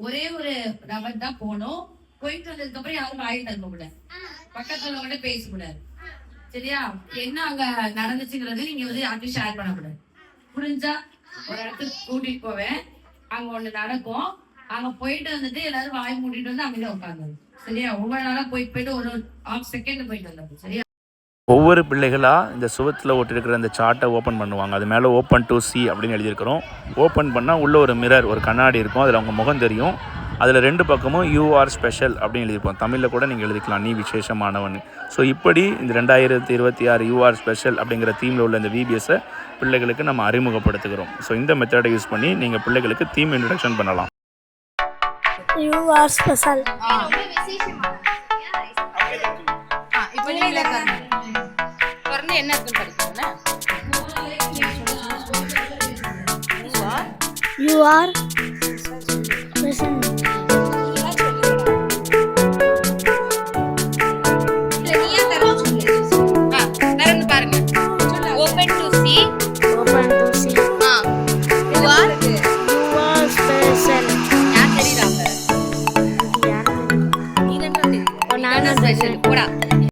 ஒரே ஒரு நபர் தான் போகணும். போயிட்டு வந்ததுக்கு அப்புறம் யாரும் வாங்கி தரக்க கூடாது, பக்கத்துல கூட பேசக்கூடாது. சரியா? என்ன அங்க நடந்துச்சுங்கிறது நீங்க வந்து யார்ட்டும் ஷேர் பண்ணக்கூடாது. புரிஞ்சா? ஒரு இடத்துக்கு கூட்டிட்டு போவேன், அங்க ஒண்ணு நடக்கும். அங்க போயிட்டு வந்துட்டு எல்லாரும் வாய் மூடிட்டு வந்து அமைதியா உட்காந்து. சரியா? ஒவ்வொரு நாளா போயிட்டு ஒரு ஹாஃப் செகண்ட் போயிட்டு வந்தது. சரியா? ஒவ்வொரு பிள்ளைகளாக இந்த சுவத்தில் ஒட்டிருக்கிற அந்த சார்ட்டை ஓப்பன் பண்ணுவாங்க. அது மேலே ஓப்பன் டு சி அப்படின்னு எழுதியிருக்கிறோம். ஓப்பன் பண்ணால் உள்ளே ஒரு மிரர், ஒரு கண்ணாடி இருக்கும். அதில் அவங்க முகம் தெரியும். அதில் 2 பக்கமும் யூ ஆர் ஸ்பெஷல் அப்படின்னு எழுதியிருப்போம். தமிழில் கூட நீங்கள் எழுதிக்கலாம், நீ விசேஷமானவன். ஸோ இப்படி இந்த 2026 யூ ஆர் ஸ்பெஷல் அப்படிங்கிற தீமில் உள்ள இந்த விபிஎஸை பிள்ளைகளுக்கு நம்ம அறிமுகப்படுத்துகிறோம். ஸோ இந்த மெத்தடை யூஸ் பண்ணி நீங்கள் பிள்ளைகளுக்கு தீம் இன்ட்ரடக்ஷன் பண்ணலாம். You are special. இப்போ நீல கர்ண என்ன இருக்குன்னு படிக்கணும்னா யூ ஆர் ஸ்பெஷல். திறந்து பாருங்க. Open to C. ஓபன்